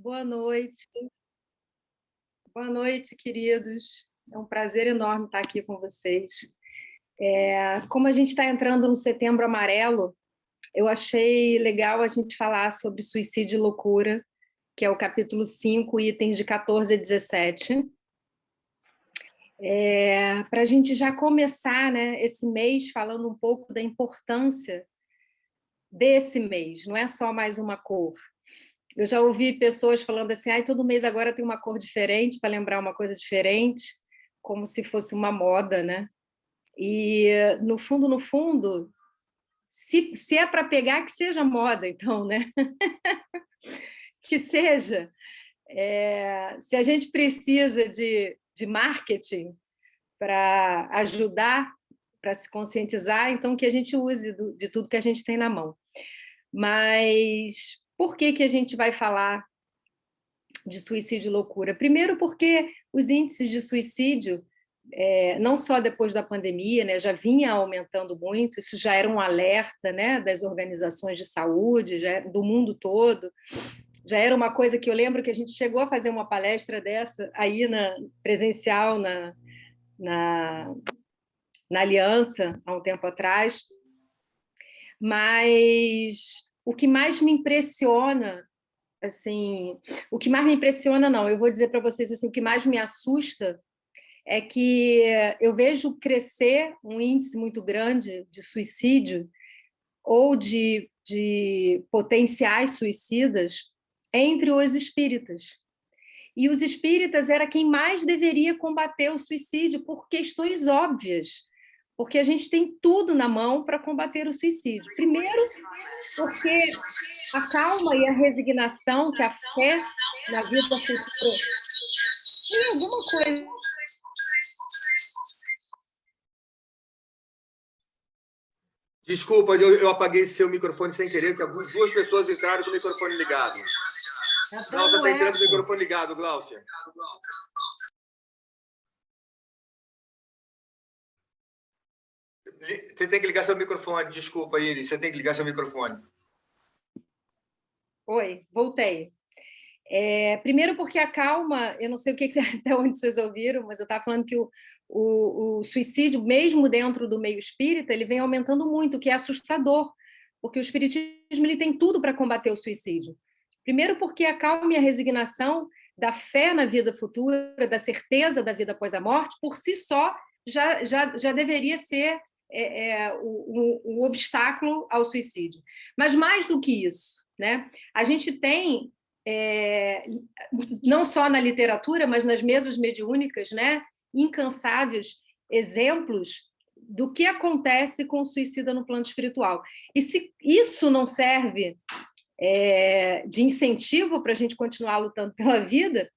Boa noite. Boa noite, queridos. É um prazer enorme estar aqui com vocês. Como a gente está entrando no Setembro Amarelo, eu achei legal a gente falar sobre suicídio e loucura, que é o capítulo 5, itens de 14 a 17. Para a gente já começar, né, esse mês falando um pouco da importância desse mês, não é só mais uma cor. Eu já ouvi pessoas falando assim, todo mês agora tem uma cor diferente para lembrar uma coisa diferente, como se fosse uma moda, né? E, no fundo, se é para pegar, que seja moda, então, né? Que seja. Se a gente precisa de marketing para ajudar, para se conscientizar, então que a gente use de tudo que a gente tem na mão. Mas por que a gente vai falar de suicídio e loucura? Primeiro porque os índices de suicídio, não só depois da pandemia, né, já vinha aumentando muito, isso já era um alerta, né, das organizações de saúde, do mundo todo, já era uma coisa que eu lembro que a gente chegou a fazer uma palestra dessa aí presencial na, na Aliança, há um tempo atrás, mas o que mais me impressiona, assim, o que mais me impressiona não, eu vou dizer para vocês assim, o que mais me assusta é que eu vejo crescer um índice muito grande de suicídio ou de potenciais suicidas entre os espíritas. E os espíritas era quem mais deveria combater o suicídio por questões óbvias, porque a gente tem tudo na mão para combater o suicídio. Primeiro, porque a calma e a resignação, que a fé na vida futura. Tem alguma coisa. Desculpa, eu apaguei seu microfone sem querer, porque duas pessoas entraram com o microfone ligado. Glaucia está entrando com o microfone ligado, Glaucia. Você tem que ligar seu microfone. Desculpa, Iris, você tem que ligar seu microfone. Oi, voltei. Primeiro porque a calma, eu não sei até onde vocês ouviram, mas eu estava falando que o suicídio, mesmo dentro do meio espírita, ele vem aumentando muito, o que é assustador, porque o espiritismo ele tem tudo para combater o suicídio. Primeiro porque a calma e a resignação da fé na vida futura, da certeza da vida após a morte, por si só, já deveria ser o obstáculo ao suicídio. Mas mais do que isso, né? A gente tem não só na literatura, mas nas mesas mediúnicas, né, incansáveis exemplos do que acontece com o suicida no plano espiritual. E se isso não serve de incentivo para a gente continuar lutando pela vida,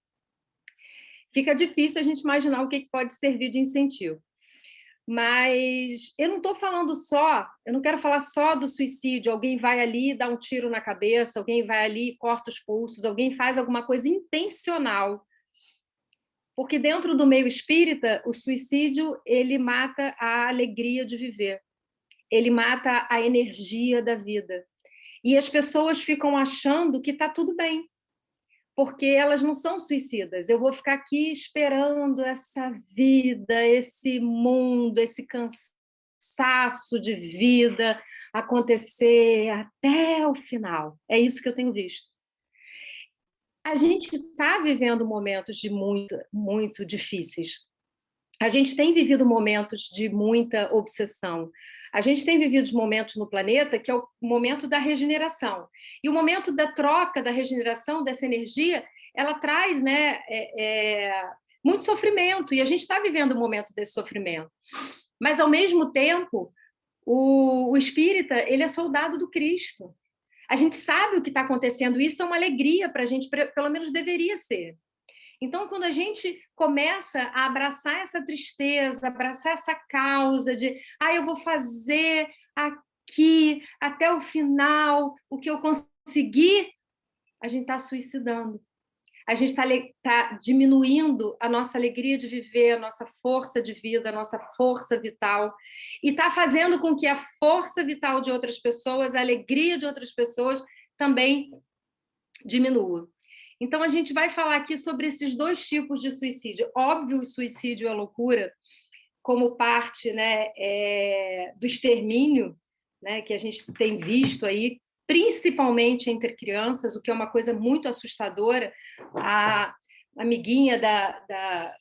fica difícil a gente imaginar o que pode servir de incentivo. Mas eu não estou falando só, eu não quero falar só do suicídio, alguém vai ali e dá um tiro na cabeça, alguém vai ali e corta os pulsos, alguém faz alguma coisa intencional. Porque dentro do meio espírita, o suicídio, ele mata a alegria de viver, ele mata a energia da vida. E as pessoas ficam achando que está tudo bem, porque elas não são suicidas. Eu vou ficar aqui esperando essa vida, esse mundo, esse cansaço de vida acontecer até o final. É isso que eu tenho visto. A gente está vivendo momentos de muito difíceis. A gente tem vivido momentos de muita obsessão. A gente tem vivido momentos no planeta que é o momento da regeneração. E o momento da troca, da regeneração, dessa energia, ela traz, né, muito sofrimento. E a gente está vivendo um momento desse sofrimento. Mas, ao mesmo tempo, o espírita ele é soldado do Cristo. A gente sabe o que está acontecendo. Isso é uma alegria para a gente, pelo menos deveria ser. Então, quando a gente começa a abraçar essa tristeza, abraçar essa causa de eu vou fazer aqui até o final o que eu conseguir, a gente está suicidando. A gente está diminuindo a nossa alegria de viver, a nossa força de vida, a nossa força vital, e está fazendo com que a força vital de outras pessoas, a alegria de outras pessoas também diminua. Então, a gente vai falar aqui sobre esses dois tipos de suicídio. Óbvio, o suicídio é loucura, como parte, né, do extermínio, né, que a gente tem visto aí, principalmente entre crianças, o que é uma coisa muito assustadora. A amiguinha da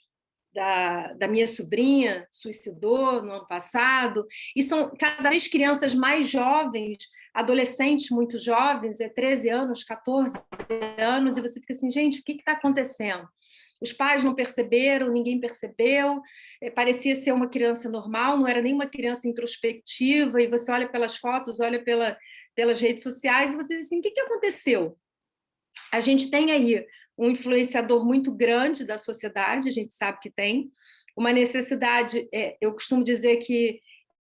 minha sobrinha suicidou no ano passado, e são cada vez crianças mais jovens, adolescentes muito jovens, 13 anos, 14 anos, e você fica assim, gente, o que está acontecendo? Os pais não perceberam, ninguém percebeu, parecia ser uma criança normal, não era nem uma criança introspectiva, e você olha pelas fotos, olha pelas redes sociais, e você diz assim, o que aconteceu? A gente tem aí um influenciador muito grande da sociedade, a gente sabe que tem, uma necessidade, eu costumo dizer que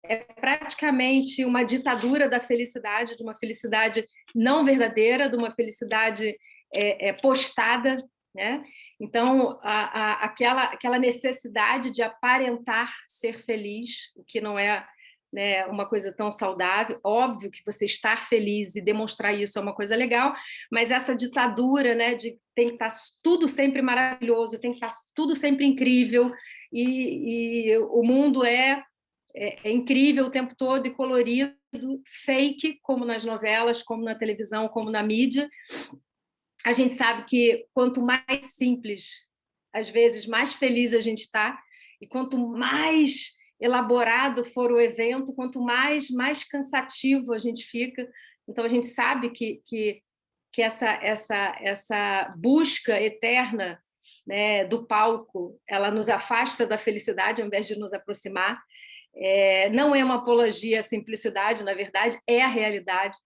é praticamente uma ditadura da felicidade, de uma felicidade não verdadeira, de uma felicidade postada, né? Então, aquela necessidade de aparentar ser feliz, o que não é, né, uma coisa tão saudável. Óbvio que você estar feliz e demonstrar isso é uma coisa legal, mas essa ditadura, né, de tem que estar tudo sempre maravilhoso, tem que estar tudo sempre incrível, e o mundo é incrível o tempo todo e colorido, fake, como nas novelas, como na televisão, como na mídia. A gente sabe que quanto mais simples, às vezes, mais feliz a gente está, e quanto mais elaborado for o evento, quanto mais cansativo a gente fica. Então, a gente sabe que essa busca eterna, né, do palco, ela nos afasta da felicidade ao invés de nos aproximar. Não é uma apologia à simplicidade, na verdade, é a realidade.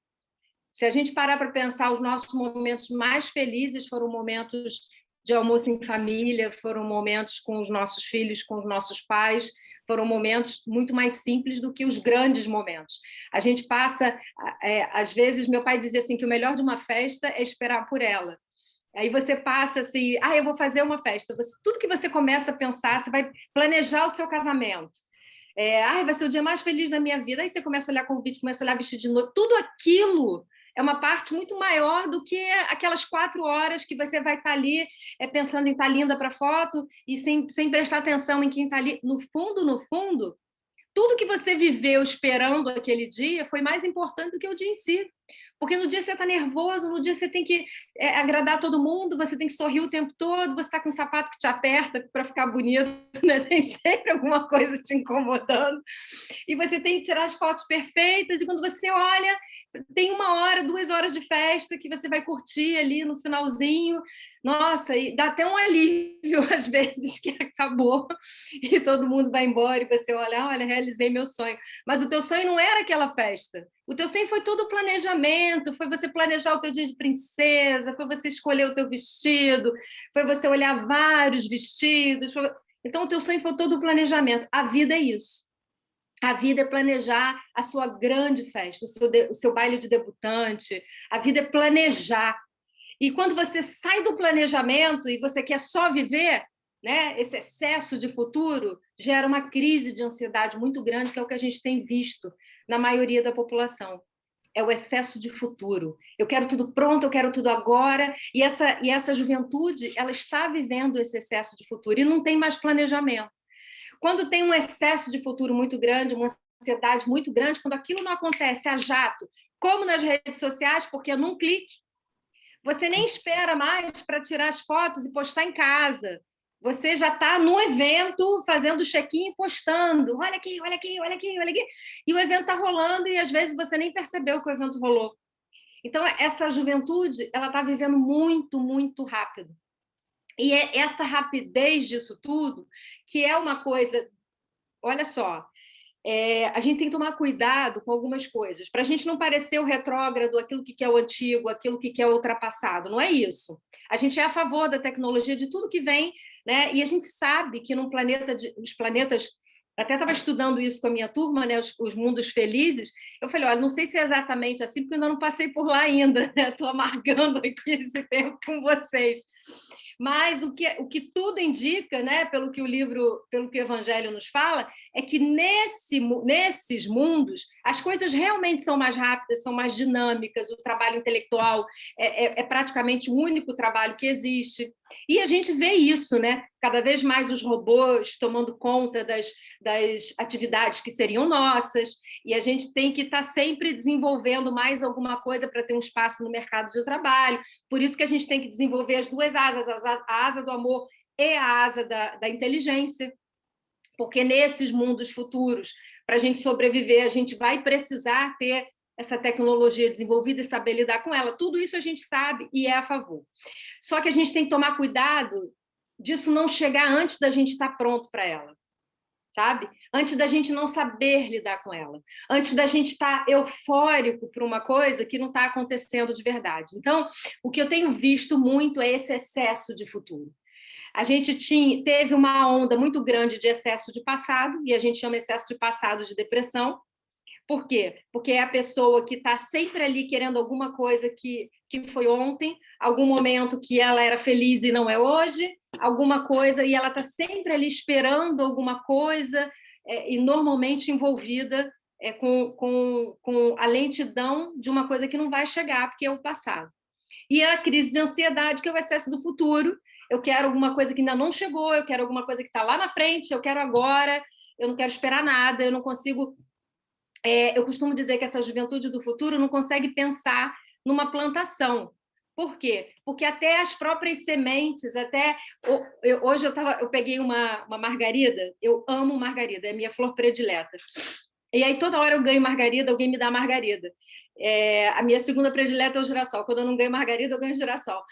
Se a gente parar para pensar, os nossos momentos mais felizes foram momentos de almoço em família, foram momentos com os nossos filhos, com os nossos pais, foram momentos muito mais simples do que os grandes momentos. A gente passa, às vezes, meu pai dizia assim, que o melhor de uma festa é esperar por ela. Aí você passa assim, eu vou fazer uma festa. Tudo que você começa a pensar, você vai planejar o seu casamento. Vai ser o dia mais feliz da minha vida. Aí você começa a olhar convite, começa a olhar vestido de noiva. Tudo aquilo é uma parte muito maior do que aquelas 4 horas que você vai estar ali pensando em estar linda para foto e sem prestar atenção em quem está ali. No fundo, tudo que você viveu esperando aquele dia foi mais importante do que o dia em si. Porque no dia você está nervoso, no dia você tem que agradar todo mundo, você tem que sorrir o tempo todo, você está com um sapato que te aperta para ficar bonito, né? Tem sempre alguma coisa te incomodando. E você tem que tirar as fotos perfeitas, e quando você olha, tem 1 hora, 2 horas de festa que você vai curtir ali no finalzinho. Nossa, e dá até um alívio às vezes que acabou e todo mundo vai embora e você olha, realizei meu sonho. Mas o teu sonho não era aquela festa. O teu sonho foi todo o planejamento, foi você planejar o teu dia de princesa, foi você escolher o teu vestido, foi você olhar vários vestidos. Então, o teu sonho foi todo o planejamento. A vida é isso. A vida é planejar a sua grande festa, o seu baile de debutante. A vida é planejar. E quando você sai do planejamento e você quer só viver, né, esse excesso de futuro gera uma crise de ansiedade muito grande, que é o que a gente tem visto na maioria da população. É o excesso de futuro. Eu quero tudo pronto, eu quero tudo agora. E essa juventude, ela está vivendo esse excesso de futuro e não tem mais planejamento. Quando tem um excesso de futuro muito grande, uma ansiedade muito grande, quando aquilo não acontece a jato, como nas redes sociais, porque é num clique, você nem espera mais para tirar as fotos e postar em casa. Você já está no evento fazendo check-in e postando. Olha aqui, olha aqui, olha aqui, olha aqui. E o evento está rolando e às vezes você nem percebeu que o evento rolou. Então, essa juventude, ela está vivendo muito, muito rápido. E é essa rapidez disso tudo, que é uma coisa... Olha só, a gente tem que tomar cuidado com algumas coisas, para a gente não parecer o retrógrado, aquilo que é o antigo, aquilo que é o ultrapassado. Não é isso. A gente é a favor da tecnologia, de tudo que vem, né? E a gente sabe que num planeta, os planetas... Até estava estudando isso com a minha turma, né? Os mundos felizes. Eu falei, olha, não sei se é exatamente assim, porque eu ainda não passei por lá ainda. Estou amargando aqui esse tempo com vocês. Mas o que tudo indica, né, pelo que o Evangelho nos fala, é que nesses mundos as coisas realmente são mais rápidas, são mais dinâmicas, o trabalho intelectual é praticamente o único trabalho que existe. E a gente vê isso, né? Cada vez mais os robôs tomando conta das atividades que seriam nossas, e a gente tem que estar sempre desenvolvendo mais alguma coisa para ter um espaço no mercado de trabalho. Por isso que a gente tem que desenvolver as duas asas, a asa do amor e a asa da inteligência, porque nesses mundos futuros, para a gente sobreviver, a gente vai precisar ter essa tecnologia desenvolvida e saber lidar com ela. Tudo isso a gente sabe e é a favor. Só que a gente tem que tomar cuidado disso não chegar antes da gente estar pronto para ela, sabe? Antes da gente não saber lidar com ela, antes da gente estar eufórico por uma coisa que não está acontecendo de verdade. Então, o que eu tenho visto muito é esse excesso de futuro. A gente teve uma onda muito grande de excesso de passado, e a gente chama excesso de passado de depressão. Por quê? Porque é a pessoa que está sempre ali querendo alguma coisa que foi ontem, algum momento que ela era feliz e não é hoje, alguma coisa, e ela está sempre ali esperando alguma coisa, e normalmente envolvida com a lentidão de uma coisa que não vai chegar, porque é o passado. E a crise de ansiedade, que é o excesso do futuro. Eu quero alguma coisa que ainda não chegou, eu quero alguma coisa que está lá na frente, eu quero agora, eu não quero esperar nada, eu não consigo... eu costumo dizer que essa juventude do futuro não consegue pensar numa plantação. Por quê? Porque até as próprias sementes, hoje eu peguei uma margarida, eu amo margarida, é a minha flor predileta. E aí toda hora eu ganho margarida, alguém me dá margarida. A minha segunda predileta é o girassol. Quando eu não ganho margarida, eu ganho girassol.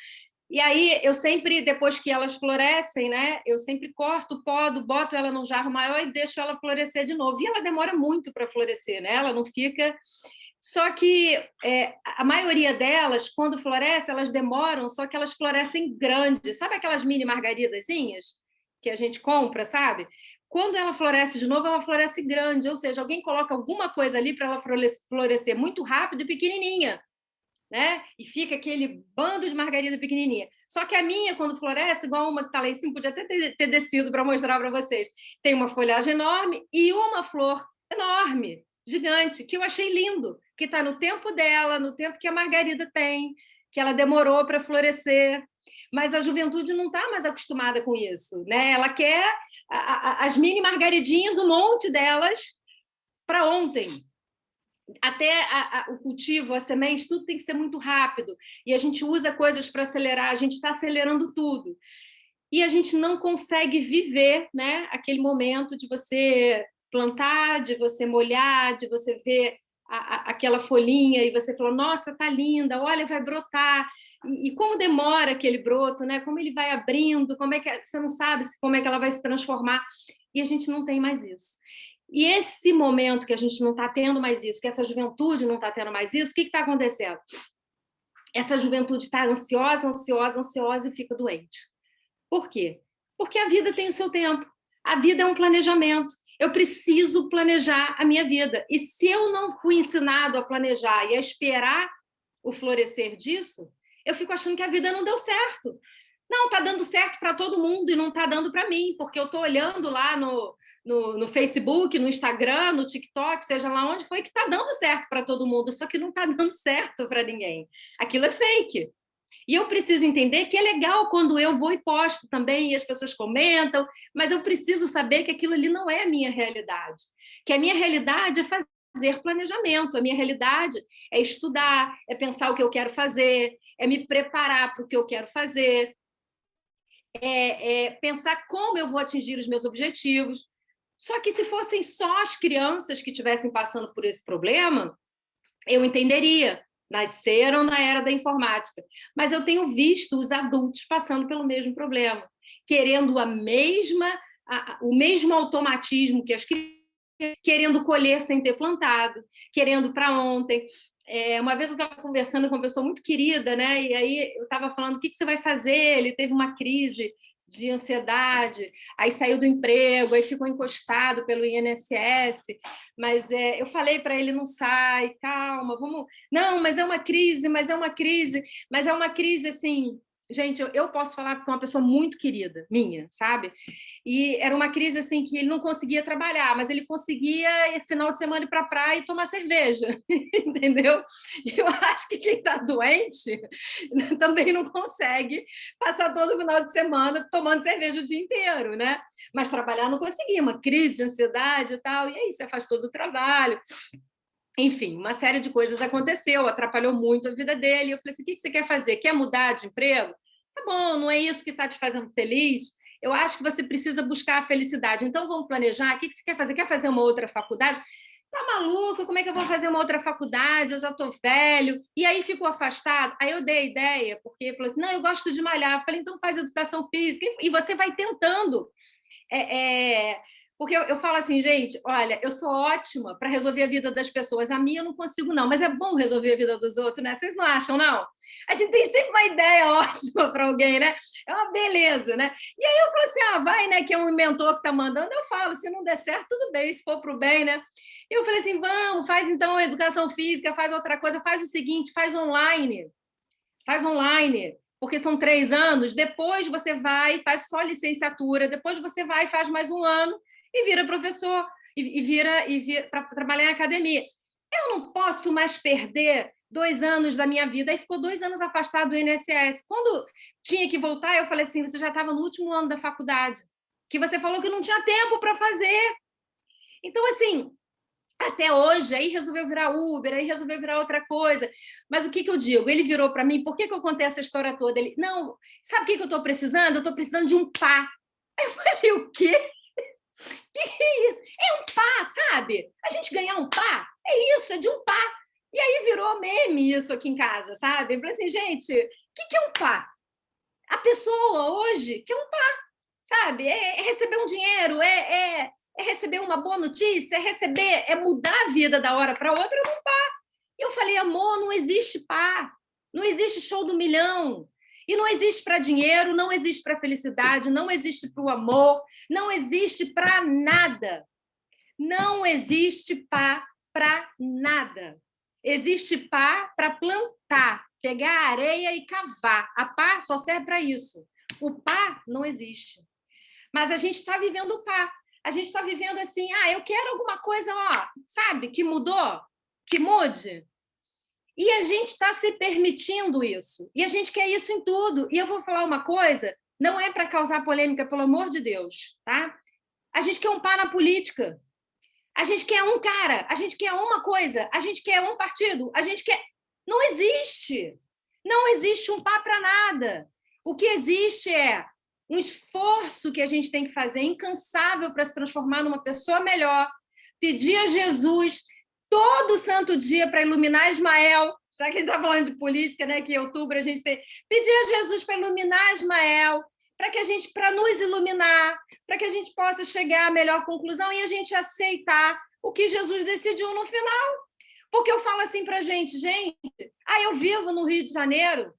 E aí, eu sempre, depois que elas florescem, né, eu sempre corto, podo, boto ela num jarro maior e deixo ela florescer de novo. E ela demora muito para florescer, né? Ela não fica... Só que a maioria delas, quando floresce, elas demoram, só que elas florescem grandes. Sabe aquelas mini margaridazinhas que a gente compra, sabe? Quando ela floresce de novo, ela floresce grande. Ou seja, alguém coloca alguma coisa ali para ela florescer muito rápido e pequenininha, né? E fica aquele bando de margarida pequenininha. Só que a minha, quando floresce, igual uma que está lá em cima, podia até ter descido para mostrar para vocês. Tem uma folhagem enorme e uma flor enorme, gigante, que eu achei lindo, que está no tempo dela, no tempo que a margarida tem, que ela demorou para florescer. Mas a juventude não está mais acostumada com isso, né? Ela quer as mini margaridinhas, um monte delas, para ontem. Até o cultivo, a semente, tudo tem que ser muito rápido. E a gente usa coisas para acelerar, a gente está acelerando tudo. E a gente não consegue viver, né, aquele momento de você plantar, de você molhar, de você ver aquela folhinha e você fala, nossa, tá linda, olha, vai brotar. E como demora aquele broto, né? Como ele vai abrindo, como é que você não sabe como é que ela vai se transformar. E a gente não tem mais isso. E esse momento que a gente não está tendo mais isso, que essa juventude não está tendo mais isso, o que está acontecendo? Essa juventude está ansiosa, ansiosa, ansiosa e fica doente. Por quê? Porque a vida tem o seu tempo. A vida é um planejamento. Eu preciso planejar a minha vida. E se eu não fui ensinado a planejar e a esperar o florescer disso, eu fico achando que a vida não deu certo. Não, está dando certo para todo mundo e não está dando para mim, porque eu estou olhando lá no Facebook, no Instagram, no TikTok, seja lá onde foi, que está dando certo para todo mundo, só que não está dando certo para ninguém. Aquilo é fake. E eu preciso entender que é legal quando eu vou e posto também, e as pessoas comentam, mas eu preciso saber que aquilo ali não é a minha realidade. Que a minha realidade é fazer planejamento, a minha realidade é estudar, é pensar o que eu quero fazer, é me preparar para o que eu quero fazer, é pensar como eu vou atingir os meus objetivos. Só que se fossem só as crianças que estivessem passando por esse problema, eu entenderia. Nasceram na era da informática. Mas eu tenho visto os adultos passando pelo mesmo problema, querendo o mesmo automatismo que as crianças, querendo colher sem ter plantado, querendo para ontem. Uma vez eu estava conversando com uma pessoa muito querida, né? E aí eu estava falando, o que você vai fazer? Ele teve uma crise de ansiedade, aí saiu do emprego, aí ficou encostado pelo INSS, mas eu falei para ele, não sai, calma, vamos... Não, mas é uma crise, mas é uma crise assim, Gente, eu posso falar que é uma pessoa muito querida, minha, sabe? E era uma crise assim que ele não conseguia trabalhar, mas ele conseguia, final de semana, ir para a praia e tomar cerveja, entendeu? E eu acho que quem está doente também não consegue passar todo final de semana tomando cerveja o dia inteiro, né? Mas trabalhar não conseguia, uma crise de ansiedade e tal, e aí se afastou do trabalho. Enfim, uma série de coisas aconteceu, atrapalhou muito a vida dele. Eu falei assim: o que você quer fazer? Quer mudar de emprego? Tá bom, não é isso que está te fazendo feliz? Eu acho que você precisa buscar a felicidade. Então, vamos planejar. O que você quer fazer? Quer fazer uma outra faculdade? Tá maluco? Como é que eu vou fazer uma outra faculdade? Eu já estou velho. E aí ficou afastado. Aí eu dei a ideia, porque ele falou assim: não, eu gosto de malhar. Eu falei: então faz educação física. E você vai tentando. Porque eu falo assim, gente, olha, eu sou ótima para resolver a vida das pessoas, a minha eu não consigo, não, mas é bom resolver a vida dos outros, né? Vocês não acham, não? A gente tem sempre uma ideia ótima para alguém, né? É uma beleza, né? E aí eu falo assim, vai, né? Que é um mentor que está mandando, eu falo, se não der certo, tudo bem, se for para o bem, né? E eu falei assim, vamos, faz então a educação física, faz outra coisa, faz o seguinte, faz online, porque são 3 anos, depois você vai, faz só licenciatura, depois você vai e faz mais um ano, e vira professor, e vira para trabalhar em academia. Eu não posso mais perder 2 anos da minha vida. Aí ficou 2 anos afastado do INSS. Quando tinha que voltar, eu falei assim, você já estava no último ano da faculdade, que você falou que não tinha tempo para fazer. Então, assim, até hoje, aí resolveu virar Uber, aí resolveu virar outra coisa. Mas o que eu digo? Ele virou para mim, por que eu contei essa história toda? Ele, não, sabe o que eu estou precisando? Eu estou precisando de um pá. Eu falei, o quê? Que é isso? É um pá, sabe? A gente ganhar um pá, é isso, é de um pá. E aí virou meme isso aqui em casa, sabe? Eu falei assim, gente, o que é um pá? A pessoa hoje quer um pá, sabe? É receber um dinheiro, é receber uma boa notícia, é mudar a vida da hora para outra num pá. E eu falei, amor, não existe pá, não existe show do milhão. E não existe para dinheiro, não existe para felicidade, não existe para o amor, não existe para nada. Não existe pá para nada. Existe pá para plantar, pegar areia e cavar. A pá só serve para isso. O pá não existe. Mas a gente está vivendo o pá. A gente está vivendo assim, eu quero alguma coisa, sabe, que mudou, que mude. E a gente está se permitindo isso. E a gente quer isso em tudo. E eu vou falar uma coisa, não é para causar polêmica, pelo amor de Deus, tá? A gente quer um pá na política. A gente quer um cara, a gente quer uma coisa, a gente quer um partido, a gente quer... Não existe. Não existe um pá para nada. O que existe é um esforço que a gente tem que fazer, incansável, para se transformar numa pessoa melhor, pedir a Jesus todo santo dia para iluminar Ismael, já que a gente está falando de política, né? Que em outubro a gente tem... Pedir a Jesus para iluminar Ismael, para nos iluminar, para que a gente possa chegar à melhor conclusão e a gente aceitar o que Jesus decidiu no final. Porque eu falo assim para a gente, eu vivo no Rio de Janeiro,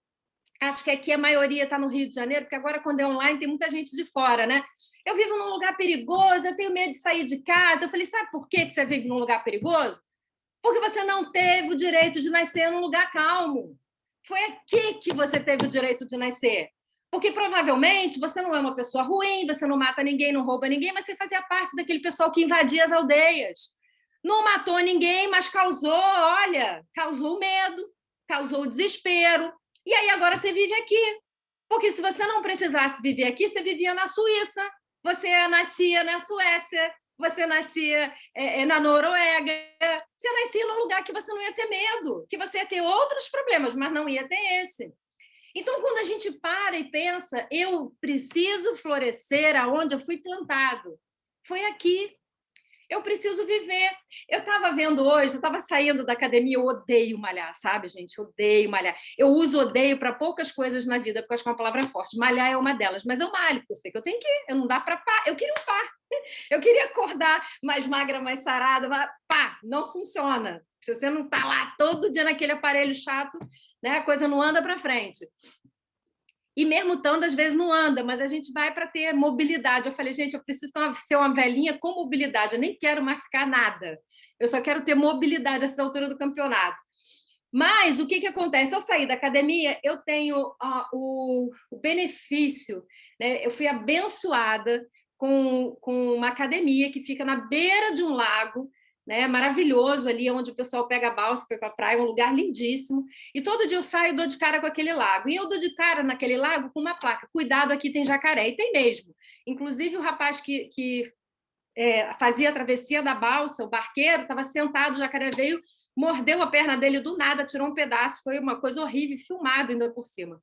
acho que aqui a maioria está no Rio de Janeiro, porque agora, quando é online, tem muita gente de fora, né? Eu vivo num lugar perigoso, eu tenho medo de sair de casa. Eu falei, sabe por que você vive num lugar perigoso? Porque você não teve o direito de nascer num lugar calmo. Foi aqui que você teve o direito de nascer. Porque provavelmente você não é uma pessoa ruim, você não mata ninguém, não rouba ninguém, mas você fazia parte daquele pessoal que invadia as aldeias. Não matou ninguém, mas causou medo, causou desespero. E aí agora você vive aqui. Porque se você não precisasse viver aqui, você vivia na Suíça, você nascia na Suécia, você nascia na Noruega, você nascia num lugar que você não ia ter medo, que você ia ter outros problemas, mas não ia ter esse. Então, quando a gente para e pensa, eu preciso florescer aonde eu fui plantado, foi aqui. Eu preciso viver. Eu estava vendo hoje, eu estava saindo da academia, eu odeio malhar, sabe, gente? Eu odeio malhar. Eu uso odeio para poucas coisas na vida, porque eu acho que é uma palavra forte. Malhar é uma delas, mas eu malho, porque eu sei que eu tenho que ir, eu não dá para pá. Eu queria um pá. Eu queria acordar mais magra, mais sarada, mas pá, não funciona. Se você não está lá todo dia naquele aparelho chato, né, a coisa não anda para frente. E mesmo estando, às vezes não anda, mas a gente vai para ter mobilidade. Eu falei, gente, eu preciso ser uma velhinha com mobilidade, eu nem quero mais ficar nada. Eu só quero ter mobilidade a essa altura do campeonato. Mas o que acontece? Eu saí da academia, eu tenho o benefício, né? Eu fui abençoada com uma academia que fica na beira de um lago, né? Maravilhoso ali, onde o pessoal pega a balsa para ir para a praia, um lugar lindíssimo. E todo dia eu saio e dou de cara com aquele lago. E eu dou de cara naquele lago com uma placa: cuidado, aqui tem jacaré. E tem mesmo. Inclusive, o rapaz que fazia a travessia da balsa, o barqueiro, estava sentado, o jacaré veio, mordeu a perna dele do nada, tirou um pedaço, foi uma coisa horrível, filmado ainda por cima.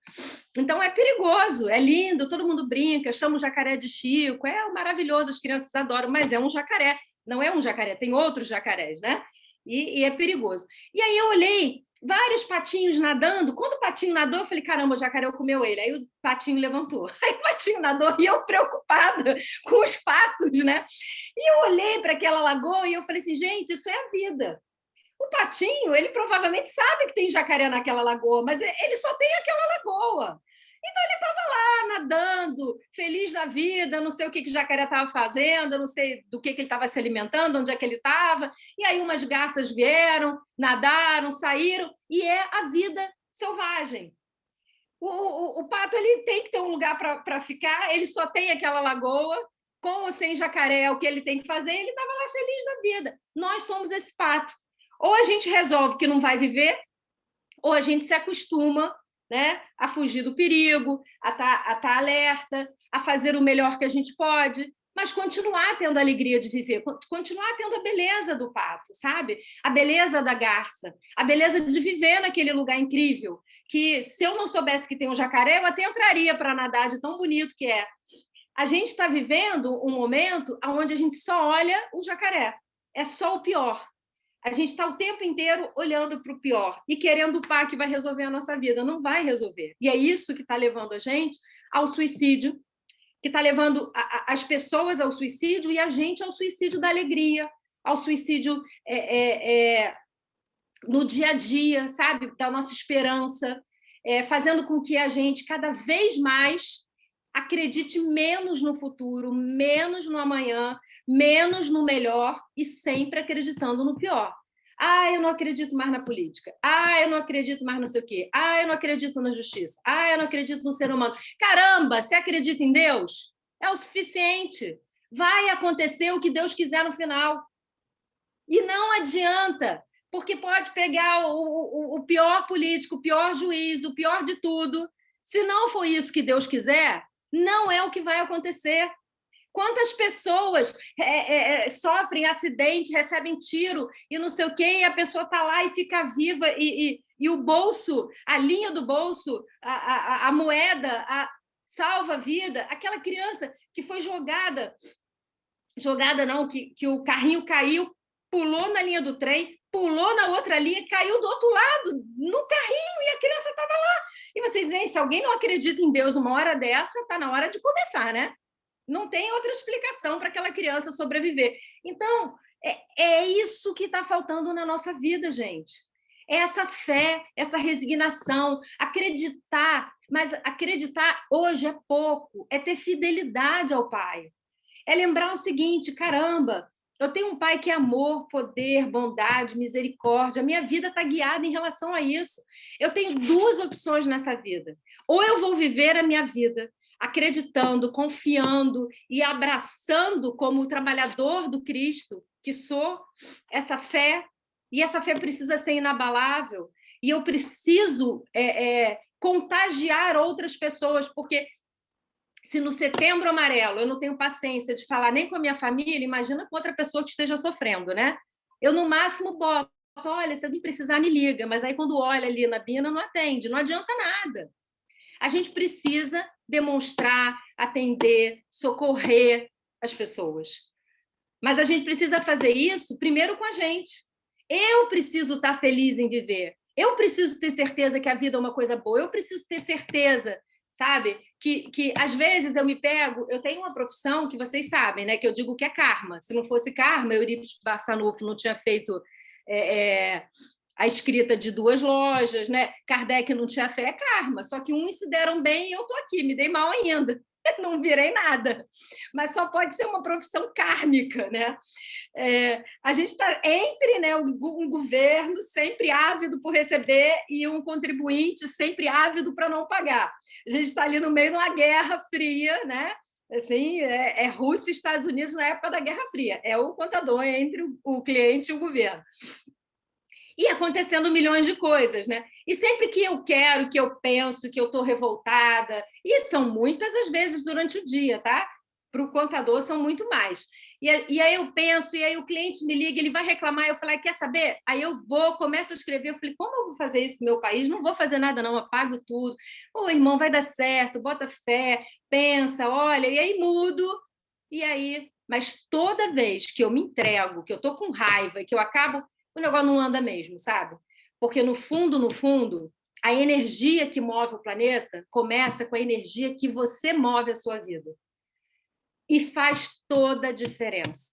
Então é perigoso, é lindo, todo mundo brinca, chama o jacaré de Chico, é maravilhoso, as crianças adoram, mas é um jacaré, não é um jacaré, tem outros jacarés, né? E é perigoso. E aí eu olhei vários patinhos nadando. Quando o patinho nadou, eu falei: caramba, o jacaré comeu ele. Aí o patinho levantou. Aí o patinho nadou e eu preocupada com os patos, né? E eu olhei para aquela lagoa e eu falei assim: gente, isso é a vida. O patinho, ele provavelmente sabe que tem jacaré naquela lagoa, mas ele só tem aquela lagoa. Então ele estava lá nadando, feliz da vida, não sei o que o jacaré estava fazendo, não sei do que ele estava se alimentando, onde é que ele estava. E aí umas garças vieram, nadaram, saíram, e é a vida selvagem. O pato, ele tem que ter um lugar para ficar, ele só tem aquela lagoa, com ou sem jacaré, é o que ele tem que fazer, ele estava lá feliz da vida. Nós somos esse pato. Ou a gente resolve que não vai viver, ou a gente se acostuma, né, a fugir do perigo, a estar alerta, a fazer o melhor que a gente pode, mas continuar tendo a alegria de viver, continuar tendo a beleza do pato, sabe? A beleza da garça, a beleza de viver naquele lugar incrível, que se eu não soubesse que tem um jacaré, eu até entraria para nadar, de tão bonito que é. A gente está vivendo um momento onde a gente só olha o jacaré, é só o pior. A gente está o tempo inteiro olhando para o pior e querendo o pá que vai resolver a nossa vida. Não vai resolver. E é isso que está levando a gente ao suicídio, que está levando as pessoas ao suicídio e a gente ao suicídio da alegria, ao suicídio no dia a dia, sabe? Da nossa esperança, fazendo com que a gente cada vez mais acredite menos no futuro, menos no amanhã, menos no melhor e sempre acreditando no pior. Ah, eu não acredito mais na política. Ah, eu não acredito mais no sei o quê. Ah, eu não acredito na justiça. Ah, eu não acredito no ser humano. Caramba, você acredita em Deus? É o suficiente. Vai acontecer o que Deus quiser no final. E não adianta, porque pode pegar o pior político, o pior juiz, o pior de tudo. Se não for isso que Deus quiser, não é o que vai acontecer. Quantas pessoas sofrem acidente, recebem tiro e não sei o quê, e a pessoa está lá e fica viva, e o bolso, a linha do bolso, a moeda, salva a vida. Aquela criança que foi jogada não, que o carrinho caiu, pulou na linha do trem, pulou na outra linha e caiu do outro lado, no carrinho, e a criança estava lá. E vocês dizem: se alguém não acredita em Deus numa hora dessa, está na hora de começar, né? Não tem outra explicação para aquela criança sobreviver. Então, é isso que está faltando na nossa vida, gente. É essa fé, essa resignação, acreditar. Mas acreditar hoje é pouco, é ter fidelidade ao Pai. É lembrar o seguinte: caramba, eu tenho um Pai que é amor, poder, bondade, misericórdia. A minha vida está guiada em relação a isso. Eu tenho duas opções nessa vida. Ou eu vou viver a minha vida acreditando, confiando e abraçando como o trabalhador do Cristo que sou, essa fé, e essa fé precisa ser inabalável, e eu preciso contagiar outras pessoas, porque se no Setembro Amarelo eu não tenho paciência de falar nem com a minha família, imagina com outra pessoa que esteja sofrendo, né? Eu, no máximo, boto: olha, se alguém precisar, me liga, mas aí quando olha ali na Bina, não atende, não adianta nada. A gente precisa demonstrar, atender, socorrer as pessoas. Mas a gente precisa fazer isso primeiro com a gente. Eu preciso estar feliz em viver. Eu preciso ter certeza que a vida é uma coisa boa. Eu preciso ter certeza, sabe? Que às vezes eu me pego... Eu tenho uma profissão que vocês sabem, né? Que eu digo que é karma. Se não fosse karma, eu iria para Barçanufo, não tinha feito a escrita de 2 lojas, né? Kardec não tinha fé, é karma. Só que uns se deram bem e eu estou aqui, me dei mal ainda. Não virei nada. Mas só pode ser uma profissão kármica, né? A gente está entre, né, um governo sempre ávido por receber e um contribuinte sempre ávido para não pagar. A gente está ali no meio de uma guerra fria, né? Assim, Rússia e Estados Unidos na época da Guerra Fria. É o contador entre o cliente e o governo. E acontecendo milhões de coisas, né? E sempre que eu quero, que eu penso, que eu estou revoltada, e são muitas as vezes durante o dia, tá? Para o contador são muito mais. E aí eu penso, e aí o cliente me liga, ele vai reclamar, eu falo, quer saber? Aí eu começo a escrever, eu falei, como eu vou fazer isso no meu país? Não vou fazer nada não, apago tudo. Ô, irmão, vai dar certo, bota fé, pensa, olha, e aí mudo, e aí... Mas toda vez que eu me entrego, que eu estou com raiva, que eu acabo... o negócio não anda mesmo, sabe? Porque, no fundo, a energia que move o planeta começa com a energia que você move a sua vida. E faz toda a diferença.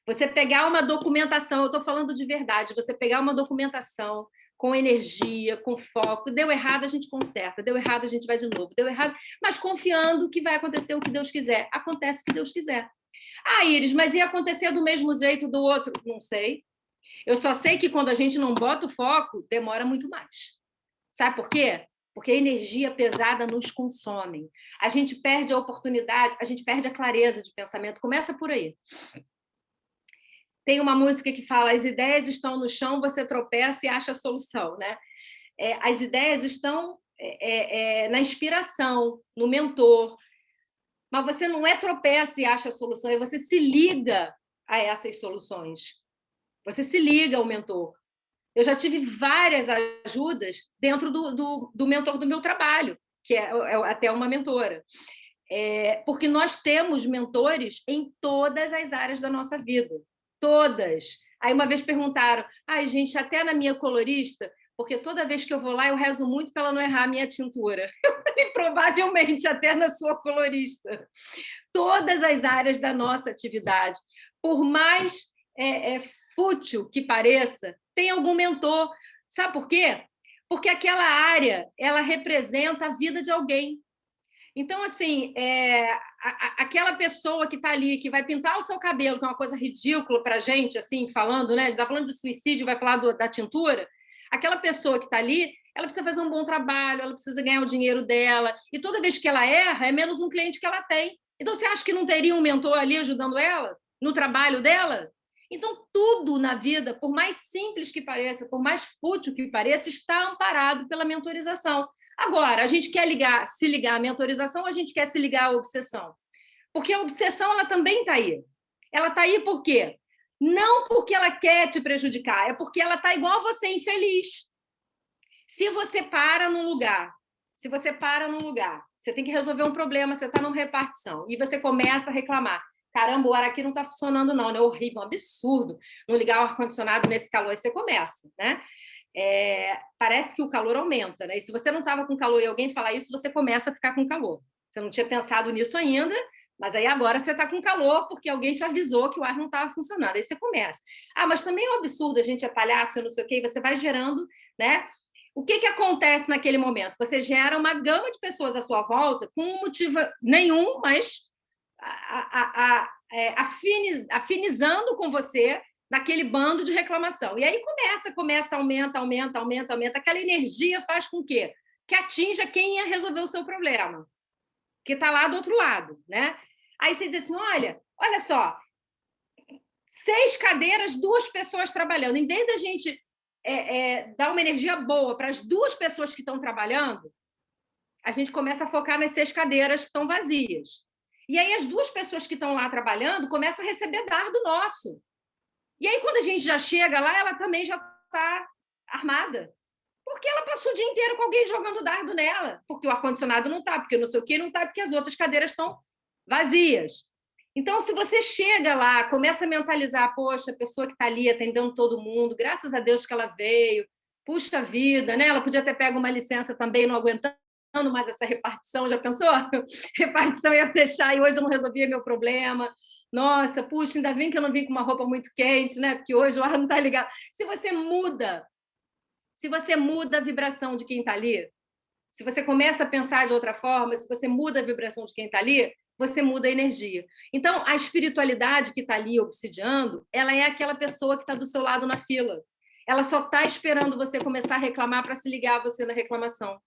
Você pegar uma documentação, eu estou falando de verdade, você pegar uma documentação com energia, com foco, deu errado, a gente conserta, deu errado, a gente vai de novo, deu errado, mas confiando que vai acontecer o que Deus quiser. Acontece o que Deus quiser. Ah, Iris, mas ia acontecer do mesmo jeito do outro? Não sei. Eu só sei que quando a gente não bota o foco, demora muito mais. Sabe por quê? Porque a energia pesada nos consome. A gente perde a oportunidade, a gente perde a clareza de pensamento. Começa por aí. Tem uma música que fala: as ideias estão no chão, você tropeça e acha a solução, né? As ideias estão na inspiração, no mentor. Mas você não tropeça e acha a solução, você se liga a essas soluções. Você se liga ao mentor. Eu já tive várias ajudas dentro do mentor do meu trabalho, que é até uma mentora. Porque nós temos mentores em todas as áreas da nossa vida. Todas. Aí uma vez perguntaram, gente, até na minha colorista, porque toda vez que eu vou lá, eu rezo muito para ela não errar a minha tintura. Eu falei, provavelmente até na sua colorista. Todas as áreas da nossa atividade. Por mais fútil que pareça, tem algum mentor. Sabe por quê? Porque aquela área, ela representa a vida de alguém. Então, assim, aquela pessoa que está ali, que vai pintar o seu cabelo, que é uma coisa ridícula para a gente, assim, falando, né? A gente está falando de suicídio, vai falar da tintura. Aquela pessoa que está ali, ela precisa fazer um bom trabalho, ela precisa ganhar o dinheiro dela. E toda vez que ela erra, é menos um cliente que ela tem. Então, você acha que não teria um mentor ali ajudando ela no trabalho dela? Então, tudo na vida, por mais simples que pareça, por mais fútil que pareça, está amparado pela mentorização. Agora, a gente quer se ligar à mentorização ou a gente quer se ligar à obsessão? Porque a obsessão ela também está aí. Ela está aí por quê? Não porque ela quer te prejudicar, é porque ela está igual a você, infeliz. Se você para num lugar, você tem que resolver um problema, você está numa repartição, e você começa a reclamar. Caramba, o ar aqui não está funcionando, não, né? É horrível, um absurdo. Não ligar o ar-condicionado nesse calor, aí você começa, né? Parece que o calor aumenta, né? E se você não estava com calor e alguém falar isso, você começa a ficar com calor. Você não tinha pensado nisso ainda, mas aí agora você está com calor porque alguém te avisou que o ar não estava funcionando. Aí você começa. Mas também é um absurdo, a gente é palhaço, não sei o quê, e você vai gerando, né? O que acontece naquele momento? Você gera uma gama de pessoas à sua volta com um motivo nenhum, mas afinizando com você naquele bando de reclamação. E aí começa, aumenta. Aquela energia faz com que atinja quem ia resolver o seu problema, que está lá do outro lado, né? Aí você diz assim, olha só, 6 cadeiras, 2 pessoas trabalhando. Em vez da gente dar uma energia boa para as 2 pessoas que estão trabalhando, a gente começa a focar nas 6 cadeiras que estão vazias. E aí as 2 pessoas que estão lá trabalhando começam a receber dardo nosso. E aí, quando a gente já chega lá, ela também já está armada. Porque ela passou o dia inteiro com alguém jogando dardo nela. Porque o ar-condicionado não está, porque não sei o quê não está, porque as outras cadeiras estão vazias. Então, se você chega lá, começa a mentalizar, poxa, a pessoa que está ali atendendo todo mundo, graças a Deus que ela veio, puxa vida, né? Ela podia ter pego uma licença também, não aguentando mais essa repartição, já pensou? Repartição ia fechar e hoje eu não resolvia meu problema. Nossa, ainda bem que eu não vim com uma roupa muito quente, né? Porque hoje o ar não está ligado. Se você muda Se você muda a vibração de quem está ali, se você começa a pensar de outra forma, se você muda a vibração de quem está ali, você muda a energia. Então, a espiritualidade que está ali obsidiando, ela é aquela pessoa que está do seu lado na fila. Ela só está esperando você começar a reclamar para se ligar a você na reclamação.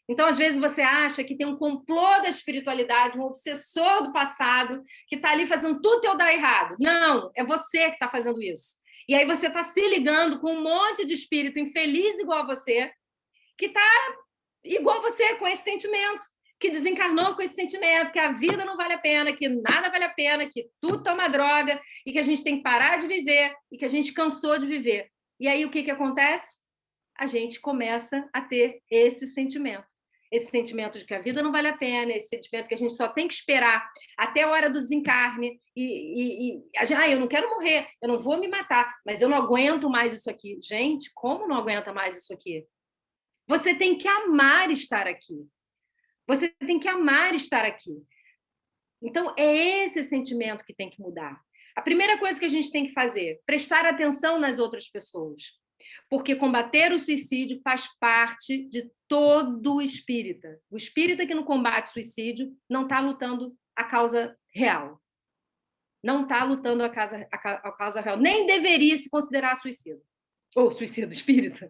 Então, às vezes, você acha que tem um complô da espiritualidade, um obsessor do passado, que está ali fazendo tudo teu dar errado. Não, é você que está fazendo isso. E aí você está se ligando com um monte de espírito infeliz igual a você, que está igual você, com esse sentimento, que desencarnou com esse sentimento, que a vida não vale a pena, que nada vale a pena, que tudo é uma droga, e que a gente tem que parar de viver, e que a gente cansou de viver. E aí, o que acontece? A gente começa a ter esse sentimento de que a vida não vale a pena, esse sentimento que a gente só tem que esperar até a hora do desencarne, eu não quero morrer, eu não vou me matar, mas eu não aguento mais isso aqui. Gente, como não aguenta mais isso aqui? Você tem que amar estar aqui. Você tem que amar estar aqui. Então, é esse sentimento que tem que mudar. A primeira coisa que a gente tem que fazer, prestar atenção nas outras pessoas. Porque combater o suicídio faz parte de todo espírita. O espírita que não combate suicídio não está lutando a causa real. Não está lutando a causa real. Nem deveria se considerar suicida. Ou suicida espírita.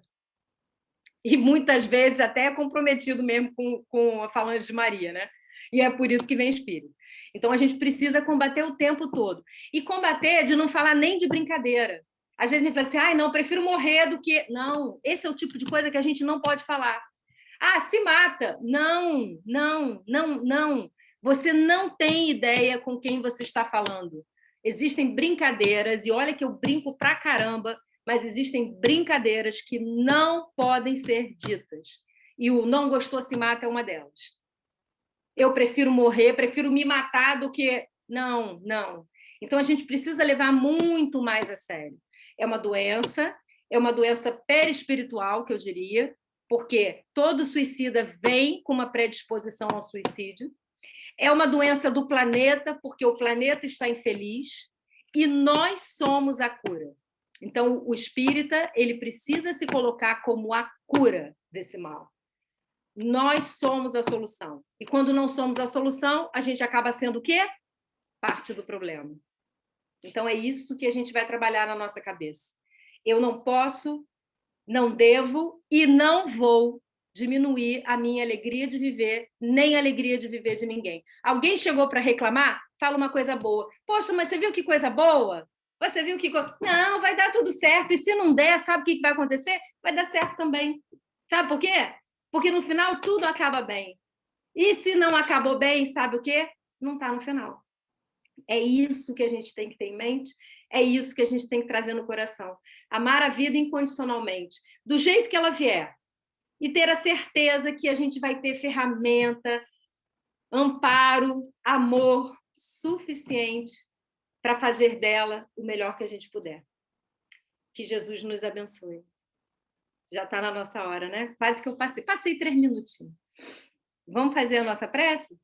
E muitas vezes até é comprometido mesmo com a falange de Maria, né? E é por isso que vem espírito. Então, a gente precisa combater o tempo todo. E combater de não falar nem de brincadeira. Às vezes a gente fala assim, não, prefiro morrer do que... Não, esse é o tipo de coisa que a gente não pode falar. Se mata. Não, não, não, não. Você não tem ideia com quem você está falando. Existem brincadeiras, e olha que eu brinco pra caramba, mas existem brincadeiras que não podem ser ditas. E o não gostou se mata é uma delas. Eu prefiro morrer, prefiro me matar do que... Não, não. Então, a gente precisa levar muito mais a sério. É uma doença perispiritual, que eu diria, porque todo suicida vem com uma predisposição ao suicídio. É uma doença do planeta, porque o planeta está infeliz, e nós somos a cura. Então, o espírita, ele precisa se colocar como a cura desse mal. Nós somos a solução. E quando não somos a solução, a gente acaba sendo o quê? Parte do problema. Então, é isso que a gente vai trabalhar na nossa cabeça. Eu não posso, não devo e não vou diminuir a minha alegria de viver, nem a alegria de viver de ninguém. Alguém chegou para reclamar? Fala uma coisa boa. Poxa, mas você viu que coisa boa? Você viu que... Não, vai dar tudo certo. E se não der, sabe o que vai acontecer? Vai dar certo também. Sabe por quê? Porque no final tudo acaba bem. E se não acabou bem, sabe o quê? Não está no final. É isso que a gente tem que ter em mente, é isso que a gente tem que trazer no coração. Amar a vida incondicionalmente, do jeito que ela vier. E ter a certeza que a gente vai ter ferramenta, amparo, amor suficiente para fazer dela o melhor que a gente puder. Que Jesus nos abençoe. Já está na nossa hora, né? Quase que eu passei 3 minutinhos. Vamos fazer a nossa prece?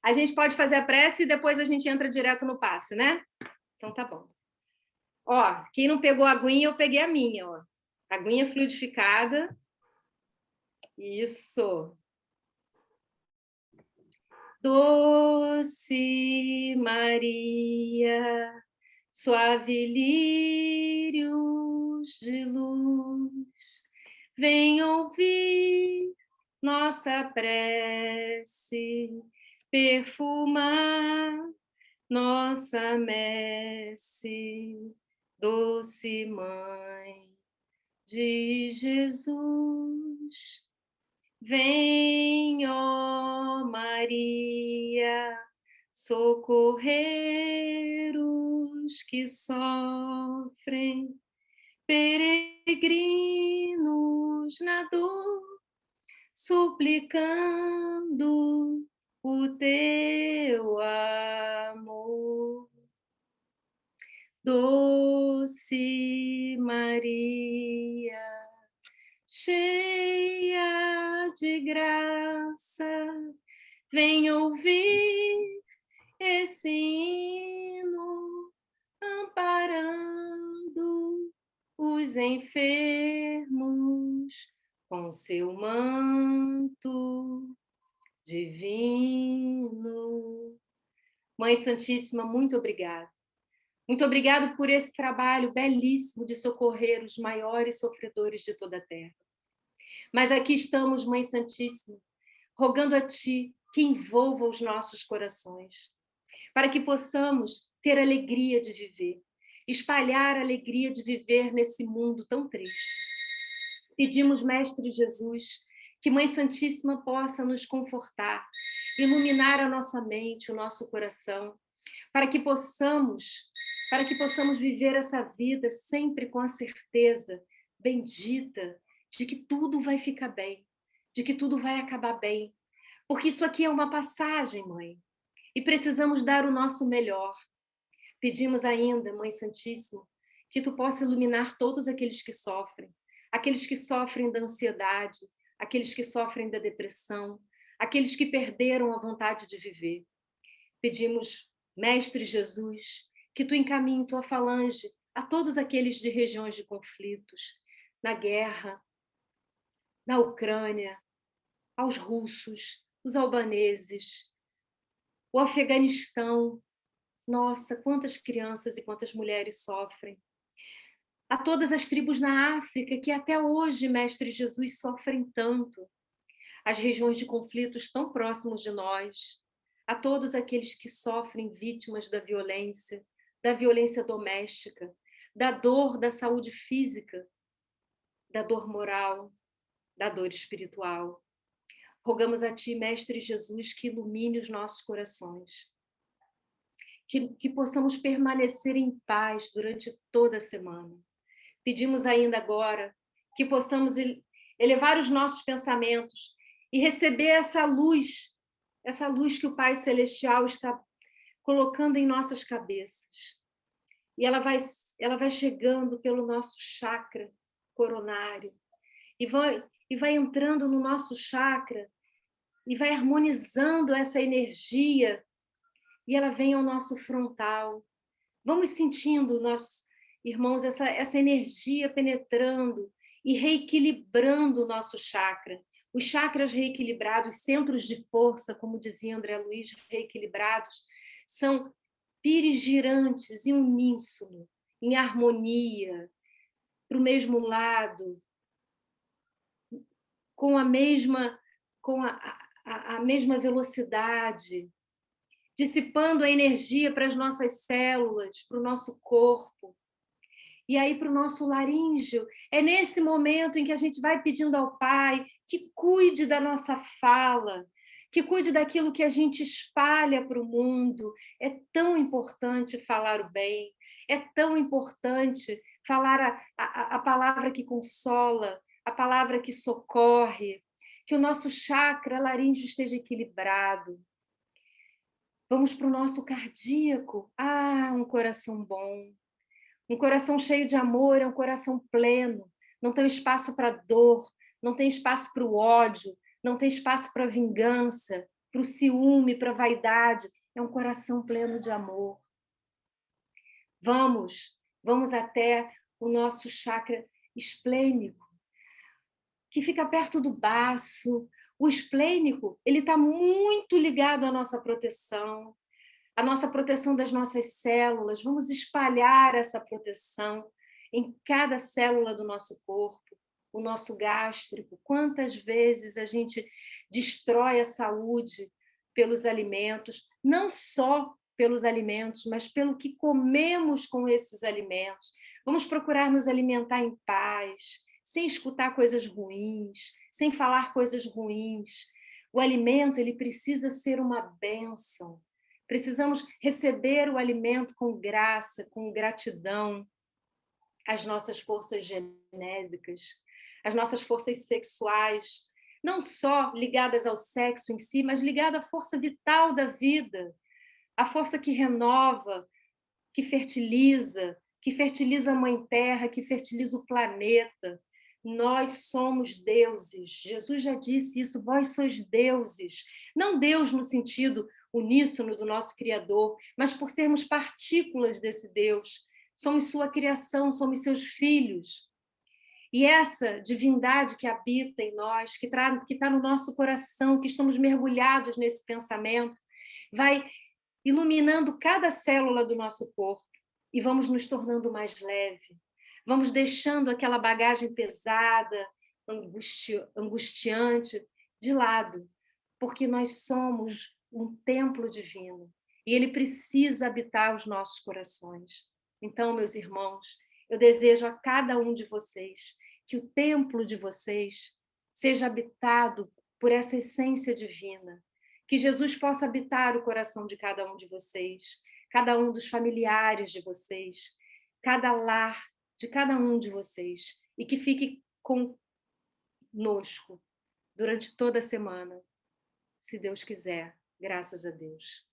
A gente pode fazer a prece e depois a gente entra direto no passe, né? Então tá bom. Ó, quem não pegou a aguinha, eu peguei a minha, ó. Aguinha fluidificada. Isso. Doce Maria, suave lírios de luz, vem ouvir nossa prece, perfumar nossa messe, doce Mãe de Jesus. Vem, ó Maria, socorrer os que sofrem, peregrinos na dor, suplicando o teu amor. Doce Maria, cheia de graça, vem ouvir esse hino, amparando os enfermos seu manto divino. Mãe Santíssima, muito obrigada. Muito obrigado por esse trabalho belíssimo de socorrer os maiores sofredores de toda a terra. Mas aqui estamos, Mãe Santíssima, rogando a Ti que envolva os nossos corações, para que possamos ter alegria de viver, espalhar a alegria de viver nesse mundo tão triste. Pedimos, Mestre Jesus, que Mãe Santíssima possa nos confortar, iluminar a nossa mente, o nosso coração, para que possamos viver essa vida sempre com a certeza bendita de que tudo vai ficar bem, de que tudo vai acabar bem, porque isso aqui é uma passagem, Mãe, e precisamos dar o nosso melhor. Pedimos ainda, Mãe Santíssima, que Tu possa iluminar todos aqueles que sofrem da ansiedade, aqueles que sofrem da depressão, aqueles que perderam a vontade de viver. Pedimos, Mestre Jesus, que Tu encaminhe Tua falange a todos aqueles de regiões de conflitos, na guerra, na Ucrânia, aos russos, os albaneses, o Afeganistão. Nossa, quantas crianças e quantas mulheres sofrem. A todas as tribos na África, que até hoje, Mestre Jesus, sofrem tanto. As regiões de conflitos tão próximos de nós. A todos aqueles que sofrem vítimas da violência doméstica, da dor da saúde física, da dor moral, da dor espiritual. Rogamos a Ti, Mestre Jesus, que ilumine os nossos corações, que possamos permanecer em paz durante toda a semana. Pedimos ainda agora que possamos elevar os nossos pensamentos e receber essa luz que o Pai Celestial está colocando em nossas cabeças. E ela vai chegando pelo nosso chakra coronário e vai entrando no nosso chakra e vai harmonizando essa energia e ela vem ao nosso frontal. Vamos sentindo, nossos irmãos, essa energia penetrando e reequilibrando o nosso chakra. Os chakras reequilibrados, centros de força, como dizia André Luiz, reequilibrados, são pires girantes em uníssono, em harmonia, para o mesmo lado, com a mesma velocidade, dissipando a energia para as nossas células, para o nosso corpo, e aí para o nosso laríngeo. É nesse momento em que a gente vai pedindo ao Pai que cuide da nossa fala, que cuide daquilo que a gente espalha para o mundo. É tão importante falar o bem, é tão importante falar a palavra que consola, a palavra que socorre, que o nosso chakra laríngeo esteja equilibrado. Vamos para o nosso cardíaco. Um coração bom. Um coração cheio de amor é um coração pleno. Não tem espaço para dor, não tem espaço para o ódio, não tem espaço para a vingança, para o ciúme, para a vaidade. É um coração pleno de amor. Vamos até o nosso chakra esplênico, que fica perto do baço. O esplênico, ele está muito ligado à nossa proteção das nossas células. Vamos espalhar essa proteção em cada célula do nosso corpo, o nosso gástrico. Quantas vezes a gente destrói a saúde pelos alimentos, não só pelos alimentos, mas pelo que comemos com esses alimentos. Vamos procurar nos alimentar em paz, sem escutar coisas ruins, sem falar coisas ruins. O alimento, ele precisa ser uma bênção. Precisamos receber o alimento com graça, com gratidão. As nossas forças genésicas, as nossas forças sexuais, não só ligadas ao sexo em si, mas ligadas à força vital da vida, a força que renova, que fertiliza a Mãe Terra, que fertiliza o planeta. Nós somos deuses. Jesus já disse isso, vós sois deuses. Não Deus no sentido uníssono do nosso Criador, mas por sermos partículas desse Deus. Somos sua criação, somos seus filhos. E essa divindade que habita em nós, que está no nosso coração, que estamos mergulhados nesse pensamento, vai iluminando cada célula do nosso corpo e vamos nos tornando mais leve. Vamos deixando aquela bagagem pesada, angustiante de lado, porque nós somos um templo divino e ele precisa habitar os nossos corações. Então, meus irmãos, eu desejo a cada um de vocês que o templo de vocês seja habitado por essa essência divina, que Jesus possa habitar o coração de cada um de vocês, cada um dos familiares de vocês, cada lar de cada um de vocês, e que fique conosco durante toda a semana, se Deus quiser, graças a Deus.